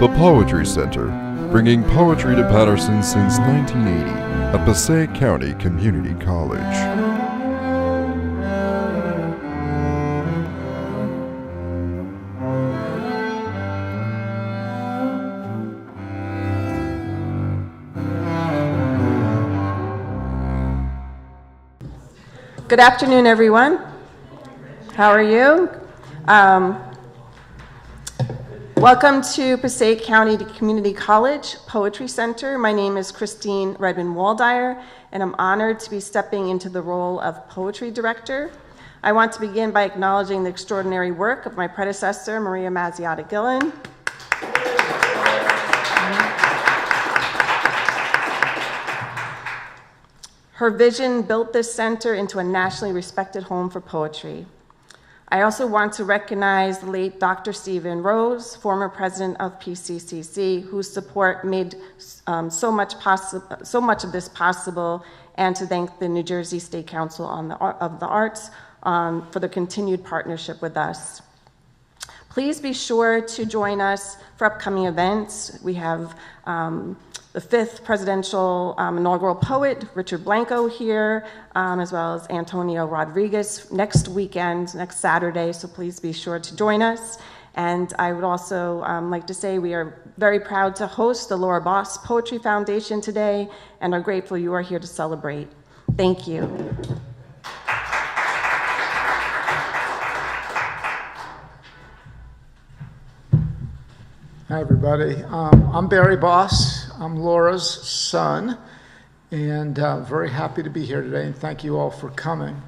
The Poetry Center, bringing poetry to Patterson since 1980 at Passaic County Community College. Good afternoon, everyone. How are you? Welcome to Passaic County Community College Poetry Center. My name is Christine Redmond-Waldeyer, and I'm honored to be stepping into the role of Poetry Director. I want to begin by acknowledging the extraordinary work of my predecessor, Maria Mazziotta-Gillen. Her vision built this center into a nationally respected home for poetry. I also want to recognize the late Dr. Stephen Rose, former president of PCCC, whose support made so much of this possible, and to thank the New Jersey State Council of the Arts for the continued partnership with us. Please be sure to join us for upcoming events. We have the 5th presidential inaugural poet, Richard Blanco, here, as well as Antonio Rodriguez next weekend, next Saturday, so please be sure to join us. And I would also like to say we are very proud to host the Laura Boss Poetry Foundation today and are grateful you are here to celebrate. Thank you. Hi, everybody. I'm Barry Boss. I'm Laura's son, and very happy to be here today, and thank you all for coming.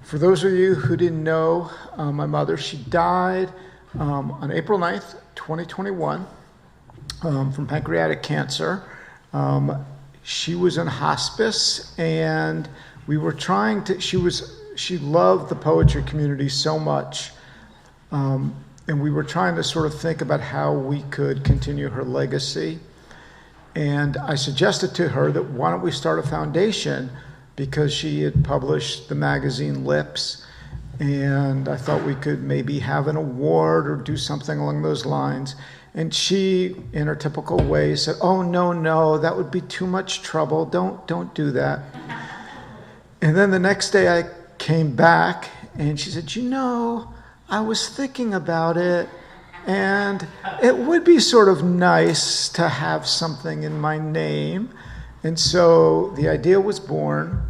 For those of you who didn't know my mother, she died on April 9th, 2021, from pancreatic cancer. She was in hospice, and we were trying to, she loved the poetry community so much, and we were trying to sort of think about how we could continue her legacy. And I suggested to her that why don't we start a foundation, because she had published the magazine Lips, and I thought we could maybe have an award or do something along those lines. And she, in her typical way, said, "Oh, no, that would be too much trouble. Don't do that." And then the next day I came back and she said, I was thinking about it, and it would be sort of nice to have something in my name. And so the idea was born,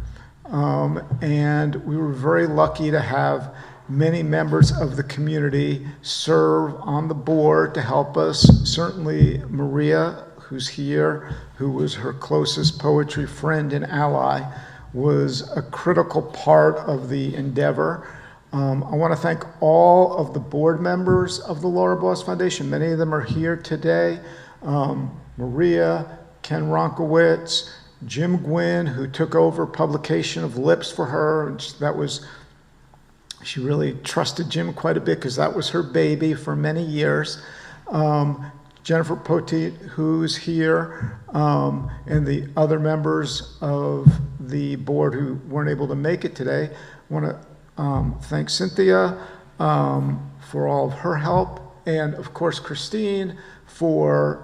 and we were very lucky to have many members of the community serve on the board to help us. Certainly Maria, who's here, who was her closest poetry friend and ally, was a critical part of the endeavor. I want to thank all of the board members of the Laura Boss Foundation. Many of them are here today. Maria, Ken Ronkowitz, Jim Gwynn, who took over publication of Lips for her. And she really trusted Jim quite a bit because that was her baby for many years. Jennifer Poteet, who's here, and the other members of the board who weren't able to make it today. I want to thank Cynthia for all of her help, and of course Christine for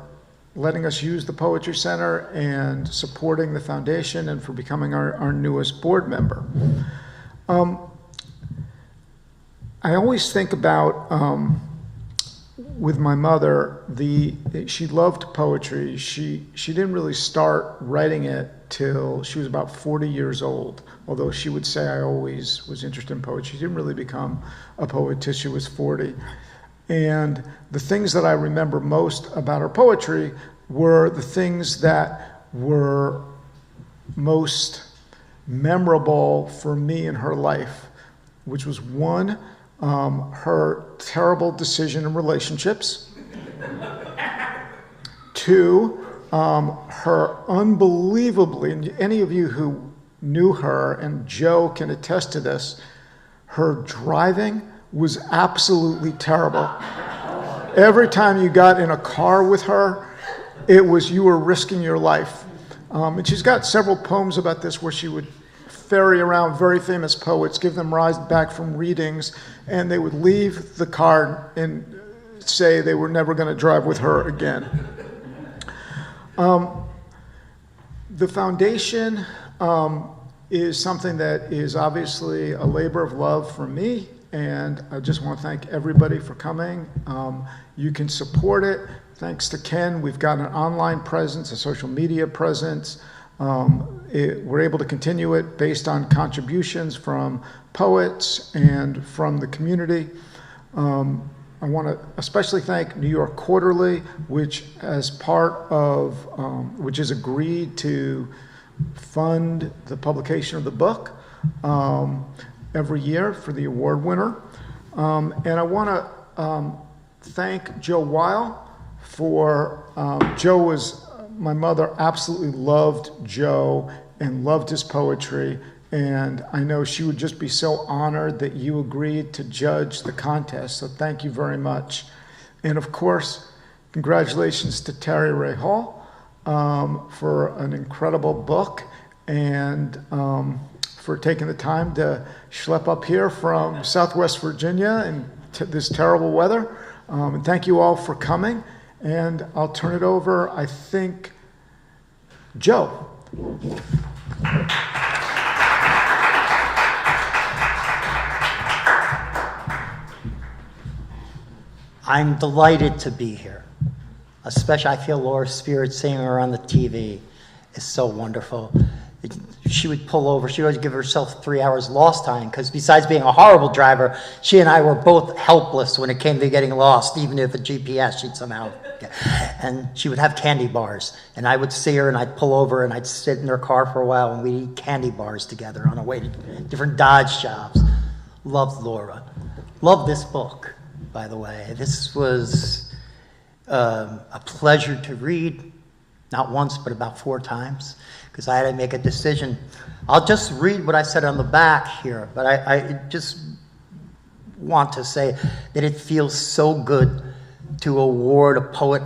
letting us use the Poetry Center and supporting the foundation, and for becoming our newest board member. I always think about, with my mother, she loved poetry. She didn't really start writing it till she was about 40 years old, although she would say I always was interested in poetry. She didn't really become a poet till she was 40. And the things that I remember most about her poetry were the things that were most memorable for me in her life, which was one, her terrible decision in relationships. 2, her unbelievably, and any of you who knew her, and Joe can attest to this, her driving was absolutely terrible. Every time you got in a car with her, it was you were risking your life. And she's got several poems about this where she would ferry around very famous poets, give them rides back from readings, and they would leave the car and say they were never going to drive with her again. The foundation is something that is obviously a labor of love for me, and I just want to thank everybody for coming. You can support it. Thanks to Ken, we've got an online presence, a social media presence. We're able to continue it based on contributions from poets and from the community. I want to especially thank New York Quarterly, which as part of, which has agreed to fund the publication of the book every year for the award winner. And I want to thank Joe Weil for, my mother absolutely loved Joe and loved his poetry. And I know she would just be so honored that you agreed to judge the contest. So thank you very much. And of course, congratulations to Rae Hall for an incredible book and for taking the time to schlep up here from Southwest Virginia in this terrible weather. And thank you all for coming. And I'll turn it over, I think, Joe. I'm delighted to be here. Especially, I feel Laura's spirit seeing her on the TV is so wonderful. She would pull over. She would always give herself 3 hours lost time because besides being a horrible driver, she and I were both helpless when it came to getting lost, even if a GPS she'd somehow get. And she would have candy bars. And I would see her and I'd pull over and I'd sit in her car for a while and we'd eat candy bars together on our way to different Dodge shops. Loved Laura. Loved this book, by the way. This was a pleasure to read, not once, but about 4 times, because I had to make a decision. I'll just read what I said on the back here, but I just want to say that it feels so good to award a poet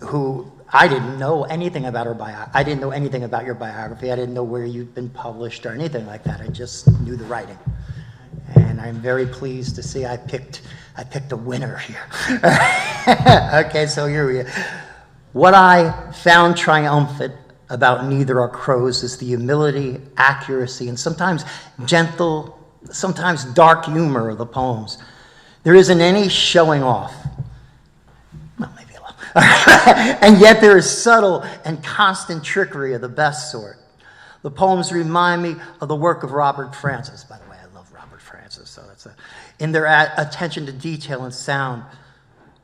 who I didn't know anything about her biography. I didn't know anything about your biography. I didn't know where you'd been published or anything like that. I just knew the writing. And I'm very pleased to see I picked a winner here. Okay, so here we are. What I found triumphant about Neither Are Crows is the humility, accuracy, and sometimes gentle, sometimes dark humor of the poems. There isn't any showing off. Well, maybe a little. And yet there is subtle and constant trickery of the best sort. The poems remind me of the work of Robert Francis. By the way, I love Robert Francis, so that's in their attention to detail and sound.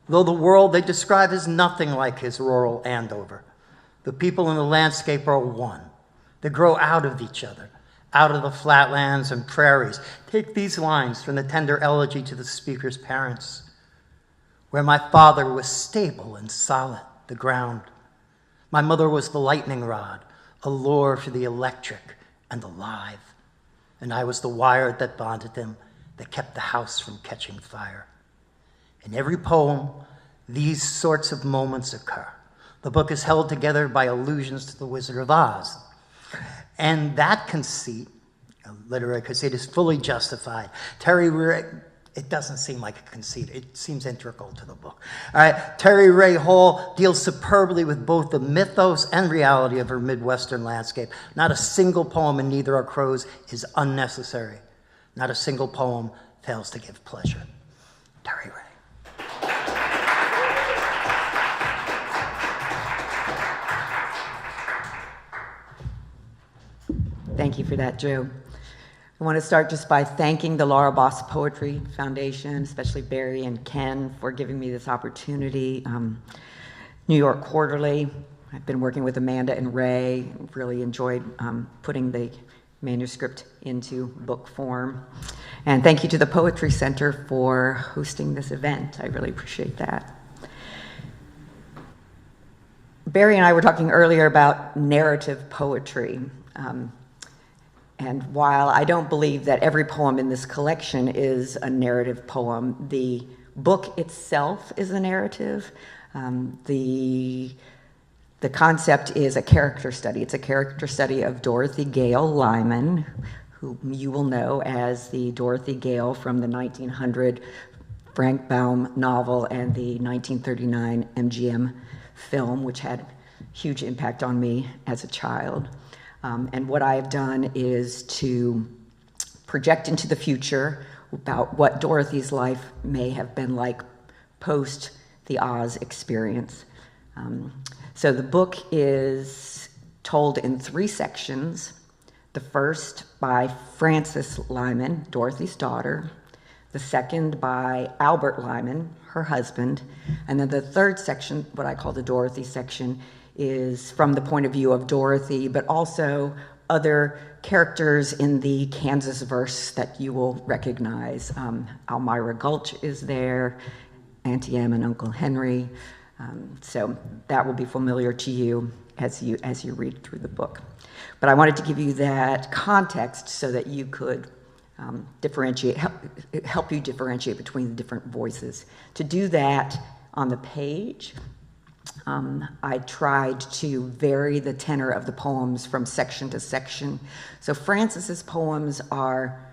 Though the world they describe is nothing like his rural Andover. The people in the landscape are one. They grow out of each other, out of the flatlands and prairies. Take these lines from the tender elegy to the speaker's parents. Where my father was stable and solid, the ground. My mother was the lightning rod, a lure for the electric and the live. And I was the wire that bonded them, that kept the house from catching fire. In every poem, these sorts of moments occur. The book is held together by allusions to the Wizard of Oz. And that conceit, a literary conceit, is fully justified. It doesn't seem like a conceit. It seems integral to the book. All right, Rae Hall deals superbly with both the mythos and reality of her Midwestern landscape. Not a single poem in Neither Are Crows is unnecessary. Not a single poem fails to give pleasure. Rae. Thank you for that, Joe. I want to start just by thanking the Laura Boss Poetry Foundation, especially Barry and Ken, for giving me this opportunity. New York Quarterly, I've been working with Amanda and Ray, really enjoyed putting the manuscript into book form. And thank you to the Poetry Center for hosting this event. I really appreciate that. Barry and I were talking earlier about narrative poetry. And while I don't believe that every poem in this collection is a narrative poem, the book itself is a narrative. The concept is a character study. It's a character study of Dorothy Gale Lyman, who you will know as the Dorothy Gale from the 1900 Frank Baum novel and the 1939 MGM film, which had huge impact on me as a child. And what I have done is to project into the future about what Dorothy's life may have been like post the Oz experience. So the book is told in 3 sections. The first by Frances Lyman, Dorothy's daughter. The second by Albert Lyman, her husband. And then the third section, what I call the Dorothy section, is from the point of view of Dorothy, but also other characters in the Kansas verse that you will recognize. Elmira Gulch is there, Auntie Em and Uncle Henry. So that will be familiar to you as you read through the book. But I wanted to give you that context so that you could help you differentiate between the different voices. To do that on the page, I tried to vary the tenor of the poems from section to section. So Frances's poems are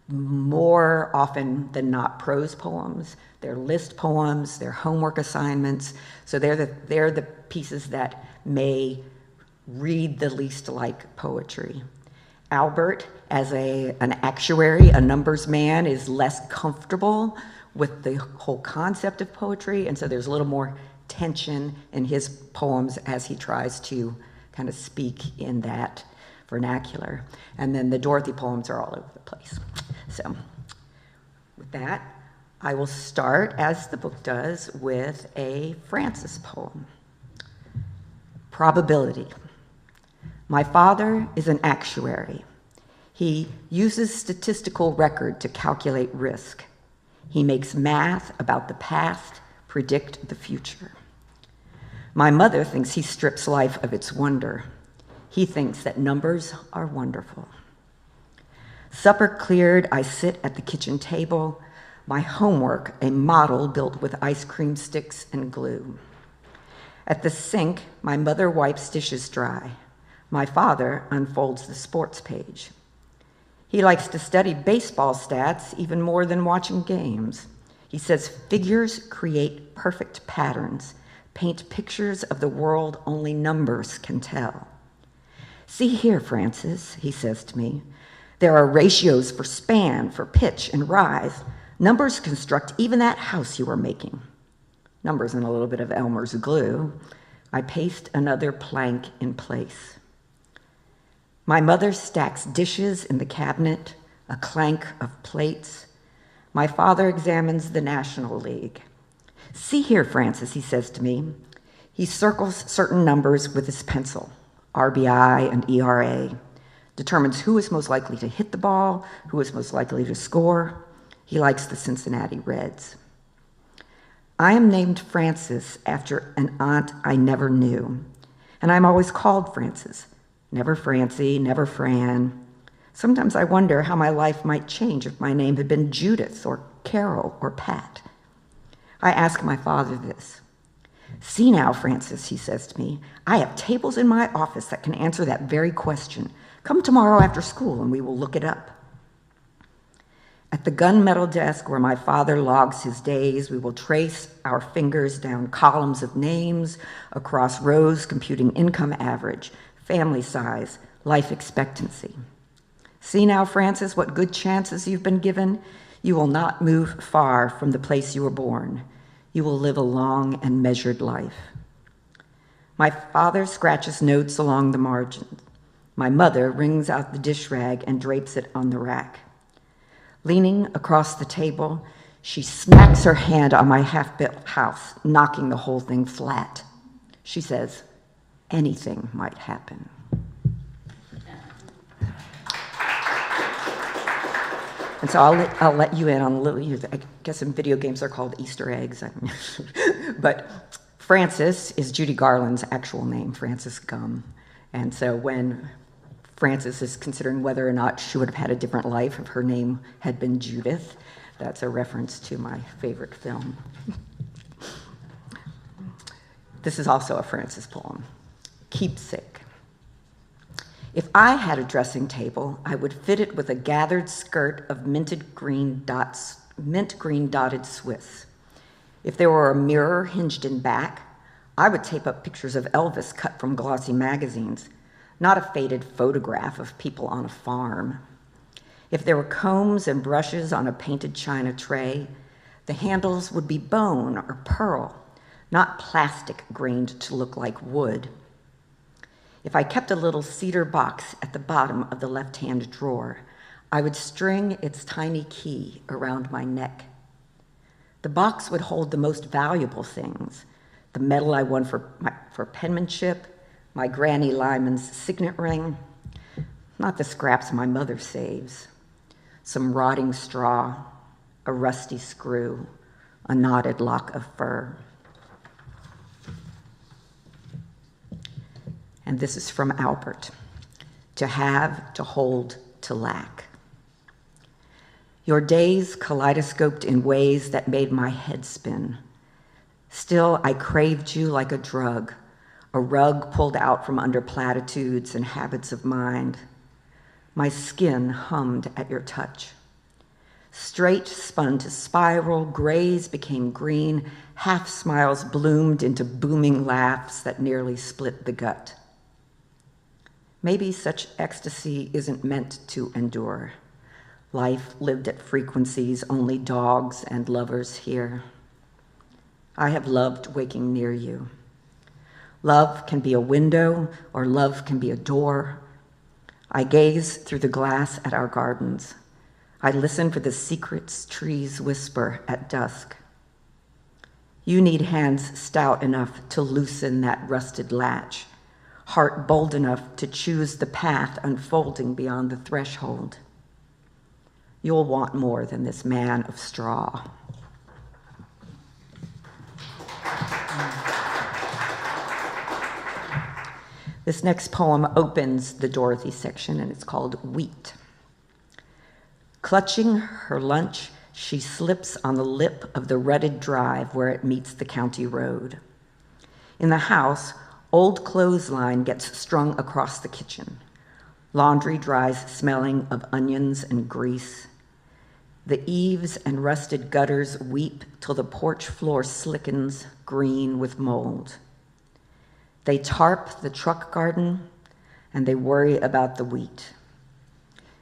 more often than not prose poems. They're list poems, they're homework assignments. So they're the pieces that may read the least like poetry. Albert, as an actuary, a numbers man, is less comfortable with the whole concept of poetry, and so there's a little more tension in his poems as he tries to kind of speak in that vernacular. And then the Dorothy poems are all over the place. So with that, I will start, as the book does, with a Frances poem. Probability. My father is an actuary. He uses statistical record to calculate risk. He makes math about the past predict the future. My mother thinks he strips life of its wonder. He thinks that numbers are wonderful. Supper cleared, I sit at the kitchen table, my homework a model built with ice cream sticks and glue. At the sink, my mother wipes dishes dry. My father unfolds the sports page. He likes to study baseball stats even more than watching games. He says figures create perfect patterns, paint pictures of the world only numbers can tell. See here, Frances, he says to me. There are ratios for span, for pitch and rise. Numbers construct even that house you are making. Numbers and a little bit of Elmer's glue. I paste another plank in place. My mother stacks dishes in the cabinet, a clank of plates. My father examines the National League. See here, Frances, he says to me. He circles certain numbers with his pencil, RBI and ERA, determines who is most likely to hit the ball, who is most likely to score. He likes the Cincinnati Reds. I am named Frances after an aunt I never knew, and I'm always called Frances. Never Francie, never Fran. Sometimes I wonder how my life might change if my name had been Judith or Carol or Pat. I ask my father this. See now, Frances, he says to me, I have tables in my office that can answer that very question. Come tomorrow after school and we will look it up. At the gunmetal desk where my father logs his days, we will trace our fingers down columns of names, across rows computing income average, family size, life expectancy. See now, Frances, what good chances you've been given. You will not move far from the place you were born. You will live a long and measured life. My father scratches notes along the margins. My mother wrings out the dish rag and drapes it on the rack. Leaning across the table, she smacks her hand on my half-built house, knocking the whole thing flat. She says, anything might happen. And so I'll let you in on a little, I guess in video games they're called Easter eggs. But Frances is Judy Garland's actual name, Frances Gumm. And so when Frances is considering whether or not she would have had a different life if her name had been Judith, that's a reference to my favorite film. This is also a Frances poem, Keepsake. If I had a dressing table, I would fit it with a gathered skirt of minted green dots mint green dotted Swiss. If there were a mirror hinged in back, I would tape up pictures of Elvis cut from glossy magazines, not a faded photograph of people on a farm. If there were combs and brushes on a painted china tray, the handles would be bone or pearl, not plastic grained to look like wood. If I kept a little cedar box at the bottom of the left-hand drawer, I would string its tiny key around my neck. The box would hold the most valuable things: the medal I won for penmanship, my Granny Lyman's signet ring, not the scraps my mother saves, some rotting straw, a rusty screw, a knotted lock of fur. And this is from Albert: to have, to hold, to lack. Your days kaleidoscoped in ways that made my head spin. Still, I craved you like a drug, a rug pulled out from under platitudes and habits of mind. My skin hummed at your touch. Straight spun to spiral, grays became green, half smiles bloomed into booming laughs that nearly split the gut. Maybe such ecstasy isn't meant to endure. Life lived at frequencies only dogs and lovers hear. I have loved waking near you. Love can be a window, or love can be a door. I gaze through the glass at our gardens. I listen for the secrets trees whisper at dusk. You need hands stout enough to loosen that rusted latch, heart bold enough to choose the path unfolding beyond the threshold. You'll want more than this man of straw. This next poem opens the Dorothy section, and it's called Wheat. Clutching her lunch, she slips on the lip of the rutted drive where it meets the county road. In the house, old clothesline gets strung across the kitchen. Laundry dries smelling of onions and grease. The eaves and rusted gutters weep till the porch floor slickens green with mold. They tarp the truck garden, and they worry about the wheat.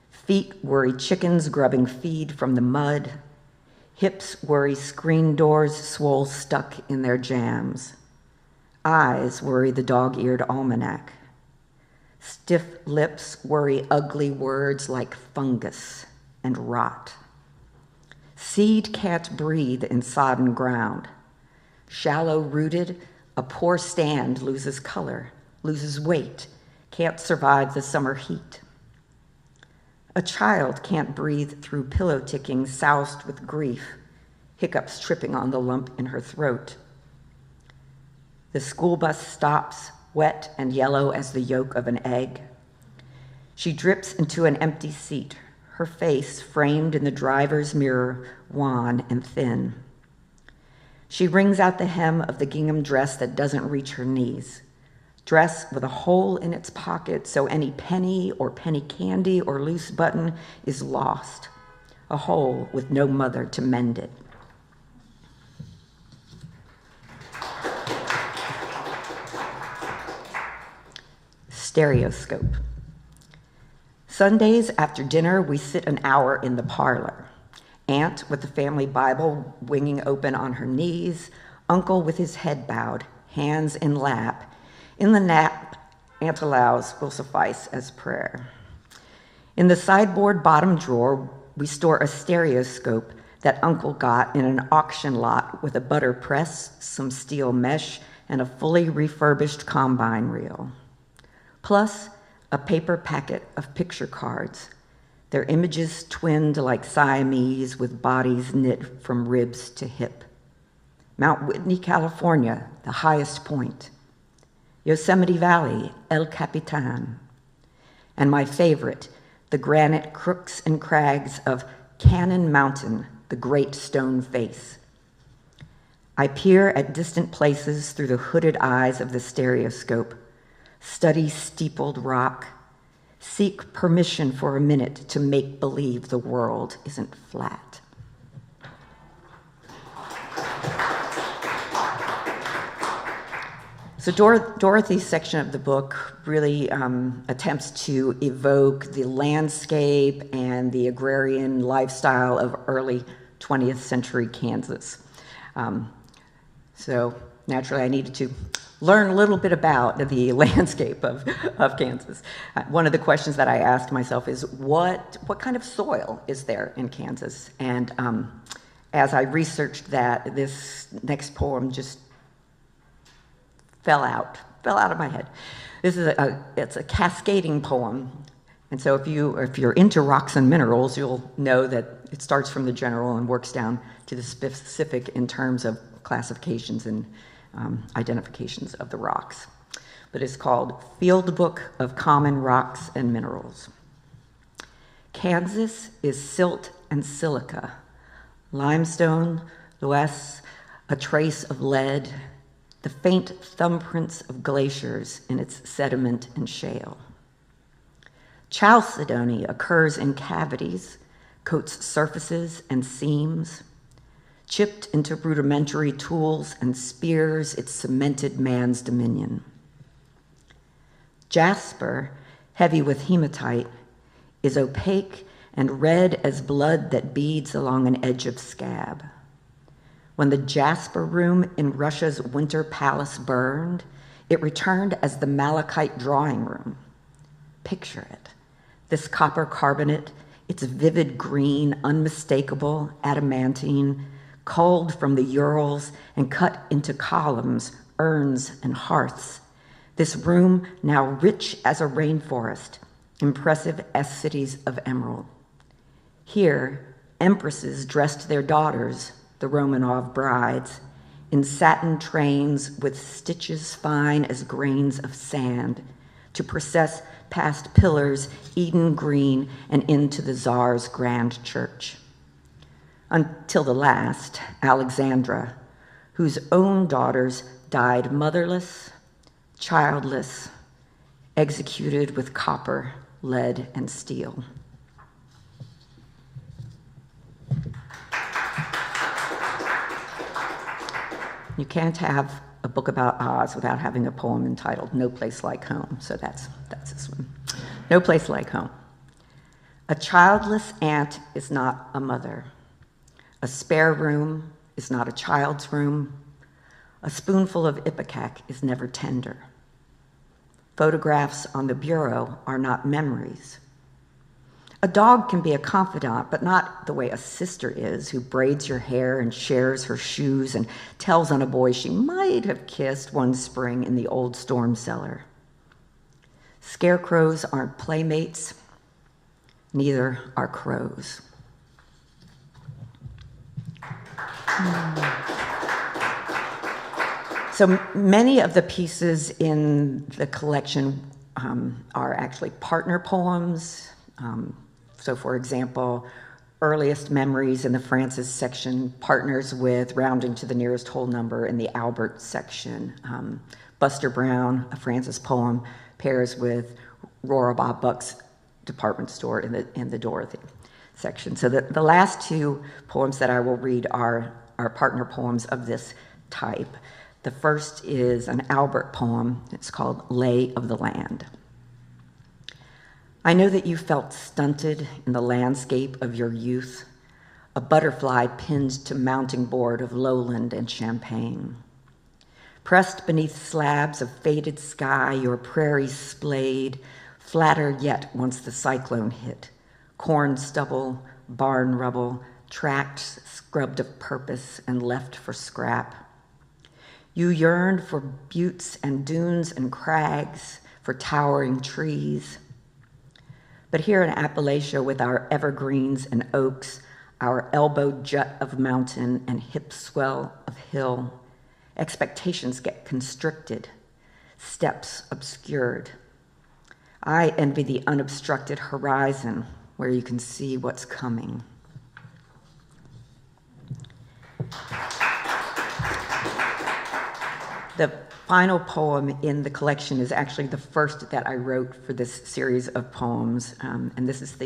Feet worry chickens grubbing feed from the mud. Hips worry screen doors swole stuck in their jams. Eyes worry the dog-eared almanac. Stiff lips worry ugly words like fungus and rot. Seed can't breathe in sodden ground. Shallow-rooted, a poor stand loses color, loses weight, can't survive the summer heat. A child can't breathe through pillow ticking soused with grief, hiccups tripping on the lump in her throat. The school bus stops, wet and yellow as the yolk of an egg. She drips into an empty seat, her face framed in the driver's mirror, wan and thin. She wrings out the hem of the gingham dress that doesn't reach her knees, dress with a hole in its pocket so any penny or penny candy or loose button is lost, a hole with no mother to mend it. Stereoscope. Sundays after dinner, we sit an hour in the parlor. Aunt with the family Bible winging open on her knees, uncle with his head bowed, hands in lap. In the nap, Aunt allows will suffice as prayer. In the sideboard bottom drawer, we store a stereoscope that uncle got in an auction lot with a butter press, some steel mesh, and a fully refurbished combine reel. Plus, a paper packet of picture cards, their images twinned like Siamese with bodies knit from ribs to hip. Mount Whitney, California, the highest point. Yosemite Valley, El Capitan. And my favorite, the granite crooks and crags of Cannon Mountain, the great stone face. I peer at distant places through the hooded eyes of the stereoscope, study steepled rock, seek permission for a minute to make believe the world isn't flat. So Dorothy's section of the book really attempts to evoke the landscape and the agrarian lifestyle of early 20th century Kansas. So naturally, I needed to learn a little bit about the landscape of Kansas. One of the questions that I asked myself is, what kind of soil is there in Kansas? And as I researched that, this next poem just fell out of my head. This is it's a cascading poem, and so if you're into rocks and minerals, you'll know that it starts from the general and works down to the specific in terms of classifications and identifications of the rocks. But it's called Field Book of Common Rocks and Minerals. Kansas is silt and silica, limestone, loess, a trace of lead, the faint thumbprints of glaciers in its sediment and shale. Chalcedony occurs in cavities, coats surfaces and seams. Chipped into rudimentary tools and spears, it cemented man's dominion. Jasper, heavy with hematite, is opaque and red as blood that beads along an edge of scab. When the Jasper room in Russia's Winter Palace burned, it returned as the malachite drawing room. Picture it. This copper carbonate, its vivid green, unmistakable, adamantine, culled from the Urals and cut into columns, urns, and hearths. This room now rich as a rainforest, impressive as cities of emerald. Here, empresses dressed their daughters, the Romanov brides, in satin trains with stitches fine as grains of sand, to process past pillars, Eden green, and into the Tsar's grand church. Until the last, Alexandra, whose own daughters died motherless, childless, executed with copper, lead, and steel. You can't have a book about Oz without having a poem entitled No Place Like Home, so that's this one. No Place Like Home. A childless aunt is not a mother. A spare room is not a child's room. A spoonful of ipecac is never tender. Photographs on the bureau are not memories. A dog can be a confidant, but not the way a sister is, who braids your hair and shares her shoes and tells on a boy she might have kissed one spring in the old storm cellar. Scarecrows aren't playmates, neither are crows. So many of the pieces in the collection are actually partner poems. So for example, earliest memories in the Francis section partners with rounding to the nearest whole number in the Albert section. Buster Brown, a Francis poem, pairs with Roar Bob Buck's department store in the Dorothy section. So the last two poems that I will read are partner poems of this type. The first is an Albert poem. It's called Lay of the Land. I know that you felt stunted in the landscape of your youth, a butterfly pinned to mounting board of lowland and champagne. Pressed beneath slabs of faded sky, your prairies splayed, flatter yet once the cyclone hit. Corn stubble, barn rubble, tracks scrubbed of purpose and left for scrap. You yearned for buttes and dunes and crags, for towering trees. But here in Appalachia, with our evergreens and oaks, our elbow jut of mountain and hip swell of hill, expectations get constricted, steps obscured. I envy the unobstructed horizon where you can see what's coming. The final poem in the collection is actually the first that I wrote for this series of poems, and this is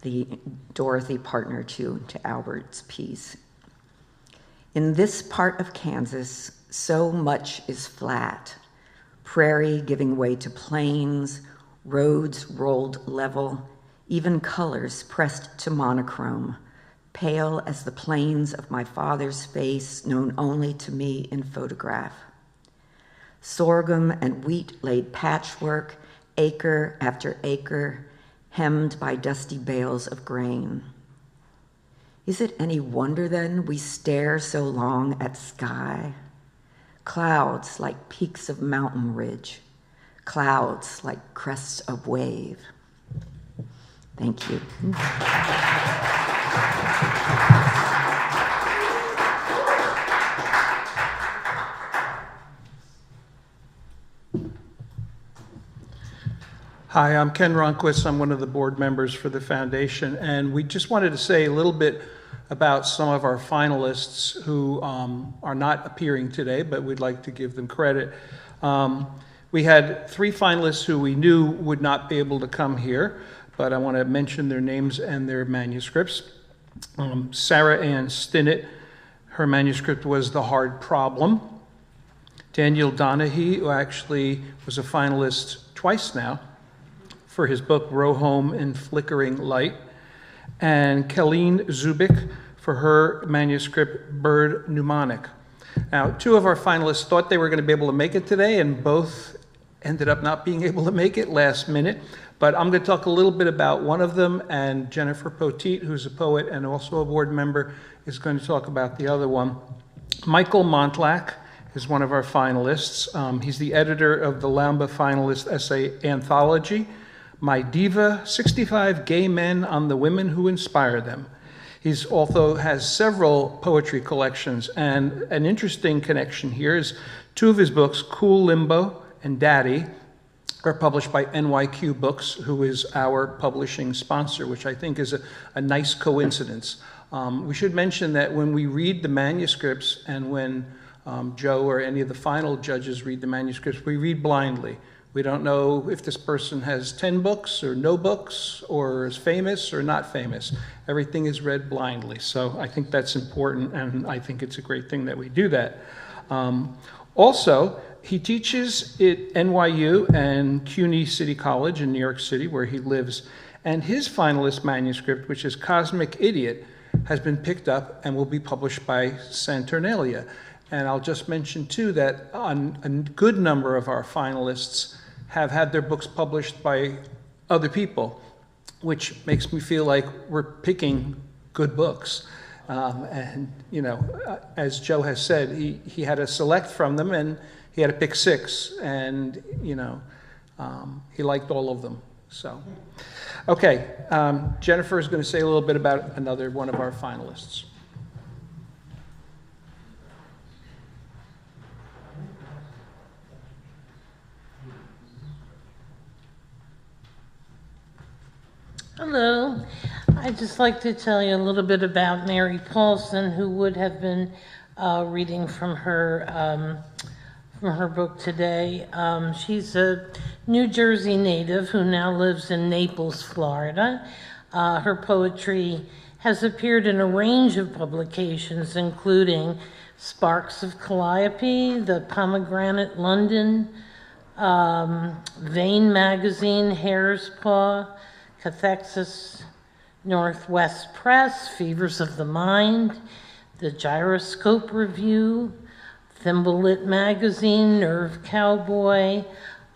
the Dorothy partner to Albert's piece. In this part of Kansas, so much is flat. Prairie giving way to plains, roads rolled level, even colors pressed to monochrome, pale as the plains of my father's face known only to me in photograph. Sorghum and wheat laid patchwork, acre after acre, hemmed by dusty bales of grain. Is it any wonder then we stare so long at sky? Clouds like peaks of mountain ridge, clouds like crests of wave. Thank you. Hi, I'm Ken Ronquist. I'm one of the board members for the foundation, and we just wanted to say a little bit about some of our finalists who are not appearing today, but we'd like to give them credit. We had 3 finalists who we knew would not be able to come here, but I want to mention their names and their manuscripts. Sarah Ann Stinnett, her manuscript was The Hard Problem. Daniel Donahue, who actually was a finalist twice now, for his book, Row Home in Flickering Light, and Colleen Zubik for her manuscript, Bird Mnemonic. Now, 2 of our finalists thought they were going to be able to make it today, and both ended up not being able to make it last minute. But I'm going to talk a little bit about one of them, and Jennifer Poteet, who's a poet and also a board member, is going to talk about the other one. Michael Montlack is one of our finalists. He's the editor of the Lamba finalist essay anthology, My Diva, 65 Gay Men on the Women Who Inspire Them. He's also has several poetry collections, and an interesting connection here is 2 of his books, Cool Limbo and Daddy, are published by NYQ Books, who is our publishing sponsor, which I think is a nice coincidence. We should mention that when we read the manuscripts and when Joe or any of the final judges read the manuscripts, we read blindly. We don't know if this person has 10 books or no books or is famous or not famous. Everything is read blindly. So I think that's important, and I think it's a great thing that we do that. Also, he teaches at NYU and CUNY City College in New York City, where he lives. And his finalist manuscript, which is Cosmic Idiot, has been picked up and will be published by Saturnalia. And I'll just mention, too, that a good number of our finalists have had their books published by other people, which makes me feel like we're picking good books. And, you know, as Joe has said, he had to select from them, and he had to pick 6, and, you know, he liked all of them. So, okay, Jennifer is going to say a little bit about another one of our finalists. Hello. I'd just like to tell you a little bit about Mary Paulson, who would have been reading from her book today. She's a New Jersey native who now lives in Naples, Florida. Her poetry has appeared in a range of publications, including Sparks of Calliope, The Pomegranate London, Vane Magazine, Hare's Paw, Cathexis Northwest Press, Fevers of the Mind, the Gyroscope Review, Thimblelit Magazine, Nerve Cowboy,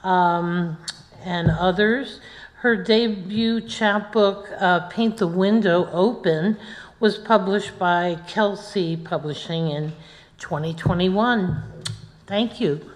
and others. Her debut chapbook, Paint the Window Open, was published by Kelsey Publishing in 2021. Thank you.